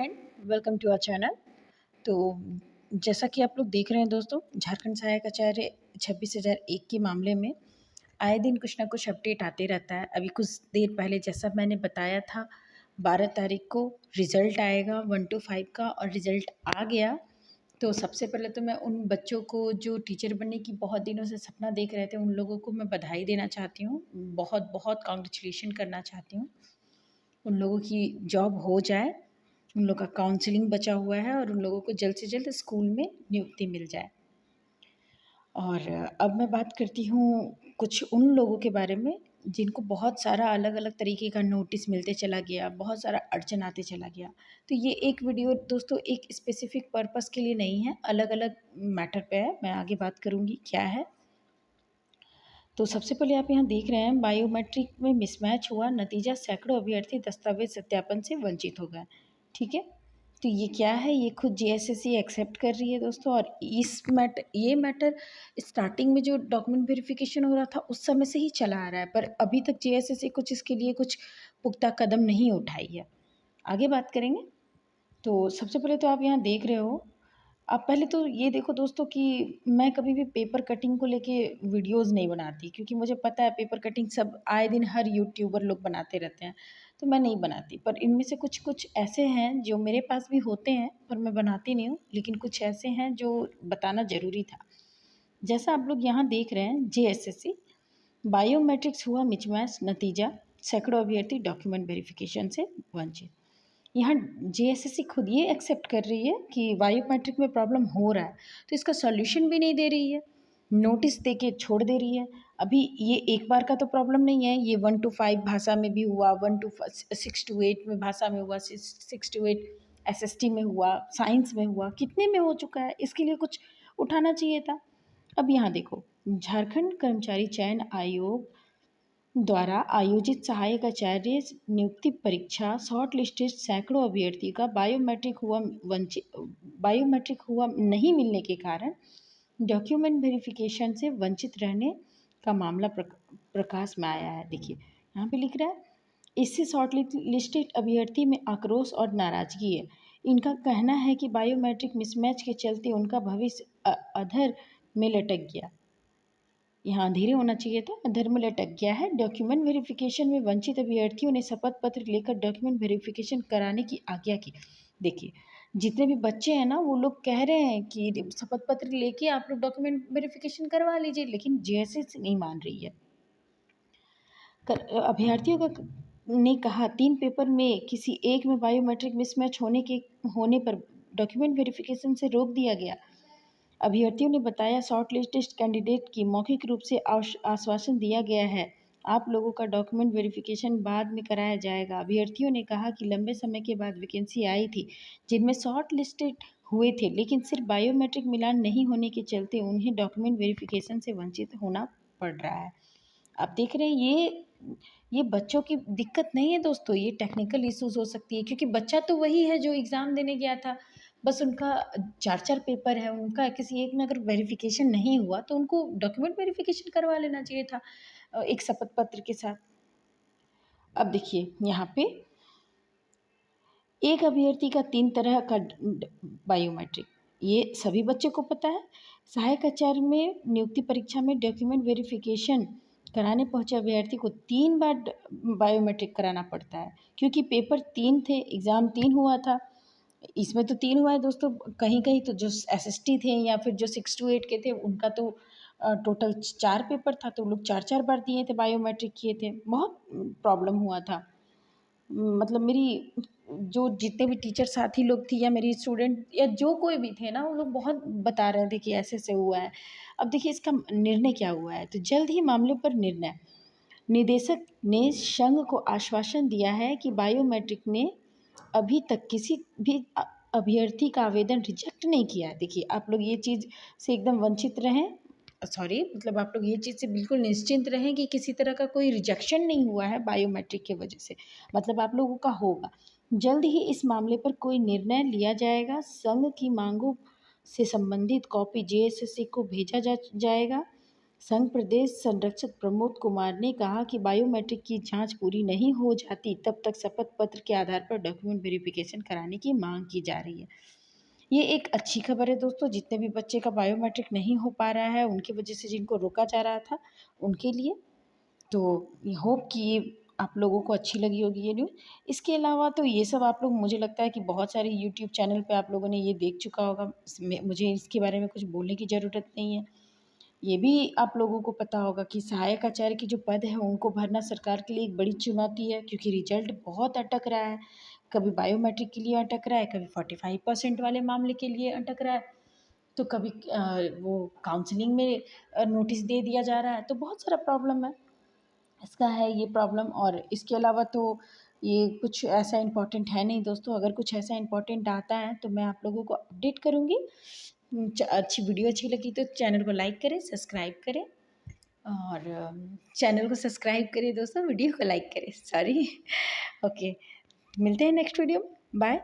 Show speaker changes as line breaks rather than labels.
And welcome to our channel. तो जैसा कि आप लोग देख रहे हैं दोस्तों, झारखंड सहायक आचार्य 26,001 के मामले में आए दिन कुछ ना कुछ अपडेट आते रहता है। अभी कुछ देर पहले जैसा मैंने बताया था 12 तारीख को रिज़ल्ट आएगा 1 to 5 का, और रिज़ल्ट आ गया। तो सबसे पहले तो मैं उन बच्चों को जो टीचर बनने की बहुत दिनों से सपना देख रहे थे, उन लोगों को मैं बधाई देना चाहती हूँ, बहुत बहुत कॉन्ग्रेचुलेशन करना चाहती हूँ। उन लोगों की जॉब हो जाए, उन लोग का काउंसलिंग बचा हुआ है और उन लोगों को जल्द से जल्द स्कूल में नियुक्ति मिल जाए। और अब मैं बात करती हूँ कुछ उन लोगों के बारे में जिनको बहुत सारा अलग अलग तरीके का नोटिस मिलते चला गया, बहुत सारा अड़चन आते चला गया। तो ये एक वीडियो दोस्तों एक स्पेसिफिक पर्पस के लिए नहीं है, अलग अलग मैटर पे है। मैं आगे बात करूँगी क्या है। तो सबसे पहले आप यहाँ देख रहे हैं बायोमेट्रिक में मिसमैच हुआ, नतीजा सैकड़ों अभ्यर्थी दस्तावेज सत्यापन से वंचित हो गए। ठीक है, तो ये क्या है, ये खुद जीएसएससी एक्सेप्ट कर रही है दोस्तों। और ये मैटर स्टार्टिंग में जो डॉक्यूमेंट वेरिफिकेशन हो रहा था उस समय से ही चला आ रहा है, पर अभी तक जीएसएससी कुछ इसके लिए कुछ पुख्ता कदम नहीं उठाई है। आगे बात करेंगे। तो सबसे पहले तो आप यहाँ देख रहे हो, आप पहले तो ये देखो दोस्तों कि मैं कभी भी पेपर कटिंग को लेके वीडियोस नहीं बनाती, क्योंकि मुझे पता है पेपर कटिंग सब आए दिन हर यूट्यूबर लोग बनाते रहते हैं, तो मैं नहीं बनाती। पर इनमें से कुछ कुछ ऐसे हैं जो मेरे पास भी होते हैं, पर मैं बनाती नहीं हूँ, लेकिन कुछ ऐसे हैं जो बताना ज़रूरी था। जैसा आप लोग यहाँ देख रहे हैं, जेएसएससी बायोमेट्रिक्स हुआ मिसमैच, नतीजा सैकड़ों अभ्यर्थी डॉक्यूमेंट वेरिफिकेशन से वंचित। यहाँ जेएसएससी खुद ये एक्सेप्ट कर रही है कि बायोमेट्रिक में प्रॉब्लम हो रहा है, तो इसका सॉल्यूशन भी नहीं दे रही है, नोटिस दे के छोड़ दे रही है। अभी ये एक बार का तो प्रॉब्लम नहीं है, ये 1 to 5 भाषा में भी हुआ, 6 to 8 में भाषा में हुआ, 6 to 8 एसएसटी में हुआ, साइंस में हुआ, कितने में हो चुका है, इसके लिए कुछ उठाना चाहिए था। अब यहाँ देखो, झारखंड कर्मचारी चयन आयोग द्वारा आयोजित सहायक आचार्य नियुक्ति परीक्षा शॉर्ट लिस्टेड सैकड़ों अभ्यर्थी का बायोमेट्रिक हुआ नहीं मिलने के कारण डॉक्यूमेंट वेरिफिकेशन से वंचित रहने का मामला प्रकाश में आया है। देखिए यहाँ पे लिख रहा है, इससे शॉर्ट लिस्टेड अभ्यर्थी में आक्रोश और नाराजगी है। इनका कहना है कि बायोमेट्रिक मिसमैच के चलते उनका भविष्य अधर में लटक गया, यहाँ अंधेरे होना चाहिए था, धर्म लटक गया है। डॉक्यूमेंट वेरिफिकेशन में वंचित अभ्यर्थियों ने शपथ पत्र लेकर डॉक्यूमेंट वेरिफिकेशन कराने की आज्ञा की। देखिए जितने भी बच्चे हैं ना, वो लोग कह रहे हैं कि शपथ पत्र लेके आप लोग डॉक्यूमेंट वेरिफिकेशन करवा लीजिए, लेकिन जेएसएस नहीं मान रही है। अभ्यर्थियों का ने कहा 3 पेपर में किसी एक में बायोमेट्रिक मिसमैच होने पर डॉक्यूमेंट वेरिफिकेशन से रोक दिया गया। अभ्यर्थियों ने बताया, शॉर्ट लिस्टेड कैंडिडेट की मौखिक रूप से आश्वासन दिया गया है, आप लोगों का डॉक्यूमेंट वेरिफिकेशन बाद में कराया जाएगा। अभ्यर्थियों ने कहा कि लंबे समय के बाद वैकेंसी आई थी जिनमें शॉर्ट लिस्टेड हुए थे, लेकिन सिर्फ बायोमेट्रिक मिलान नहीं होने के चलते उन्हें डॉक्यूमेंट वेरिफिकेशन से वंचित होना पड़ रहा है। आप देख रहे हैं, ये बच्चों की दिक्कत नहीं है दोस्तों, ये टेक्निकल इश्यूज हो सकती है, क्योंकि बच्चा तो वही है जो एग्ज़ाम देने गया था, बस उनका 4 पेपर है, उनका किसी एक में अगर वेरिफिकेशन नहीं हुआ तो उनको डॉक्यूमेंट वेरिफिकेशन करवा लेना चाहिए था एक शपथ पत्र के साथ। अब देखिए यहाँ पे एक अभ्यर्थी का 3 तरह का बायोमेट्रिक, ये सभी बच्चों को पता है। सहायक आचार्य में नियुक्ति परीक्षा में डॉक्यूमेंट वेरिफिकेशन कराने पहुंचे अभ्यर्थी को 3 बार बायोमेट्रिक कराना पड़ता है, क्योंकि पेपर 3 थे, एग्ज़ाम 3 हुआ था। इसमें तो 3 हुआ है दोस्तों, कहीं कहीं तो जो एसएसटी थे या फिर जो 6 to 8 के थे उनका तो टोटल 4 पेपर था, तो लोग 4 बार दिए थे, बायोमेट्रिक किए थे, बहुत प्रॉब्लम हुआ था। मतलब मेरी जो जितने भी टीचर साथी लोग थी या मेरी स्टूडेंट या जो कोई भी थे ना, वो लोग बहुत बता रहे थे कि ऐसे ऐसे हुआ है। अब देखिए इसका निर्णय क्या हुआ है, तो जल्द ही मामले पर निर्णय। निदेशक ने संघ को आश्वासन दिया है कि बायोमेट्रिक ने अभी तक किसी भी अभ्यर्थी का आवेदन रिजेक्ट नहीं किया है। देखिए आप लोग ये चीज़ से एकदम वंचित रहें, सॉरी मतलब आप लोग ये चीज़ से बिल्कुल निश्चिंत रहें कि किसी तरह का कोई रिजेक्शन नहीं हुआ है बायोमेट्रिक की वजह से, मतलब आप लोगों का होगा। जल्द ही इस मामले पर कोई निर्णय लिया जाएगा। संघ की मांगों से संबंधित कॉपी जेएसएससी को भेजा जाएगा। संघ प्रदेश संरक्षक प्रमोद कुमार ने कहा कि बायोमेट्रिक की जांच पूरी नहीं हो जाती तब तक शपथ पत्र के आधार पर डॉक्यूमेंट वेरिफिकेशन कराने की मांग की जा रही है। ये एक अच्छी खबर है दोस्तों, जितने भी बच्चे का बायोमेट्रिक नहीं हो पा रहा है उनकी वजह से, जिनको रोका जा रहा था उनके लिए। तो होप कि ये आप लोगों को अच्छी लगी होगी ये न्यूज़। इसके अलावा तो ये सब आप लोग, मुझे लगता है कि बहुत सारे यूट्यूब चैनल पे आप लोगों ने ये देख चुका होगा, इसमें मुझे इसके बारे में कुछ बोलने की ज़रूरत नहीं है। ये भी आप लोगों को पता होगा कि सहायक आचार्य की जो पद है उनको भरना सरकार के लिए एक बड़ी चुनौती है, क्योंकि रिजल्ट बहुत अटक रहा है। कभी बायोमेट्रिक के लिए अटक रहा है, कभी 45% वाले मामले के लिए अटक रहा है, तो कभी वो काउंसलिंग में नोटिस दे दिया जा रहा है, तो बहुत सारा प्रॉब्लम है। इसका है ये प्रॉब्लम। और इसके अलावा तो ये कुछ ऐसा इम्पोर्टेंट है नहीं दोस्तों। अगर कुछ ऐसा इम्पोर्टेंट आता है तो मैं आप लोगों को अपडेट करूँगी। अच्छी वीडियो अच्छी लगी तो चैनल को लाइक करें, सब्सक्राइब करें, और चैनल को सब्सक्राइब करें दोस्तों, वीडियो को लाइक करें, सॉरी। ओके, मिलते हैं नेक्स्ट वीडियो में। बाय।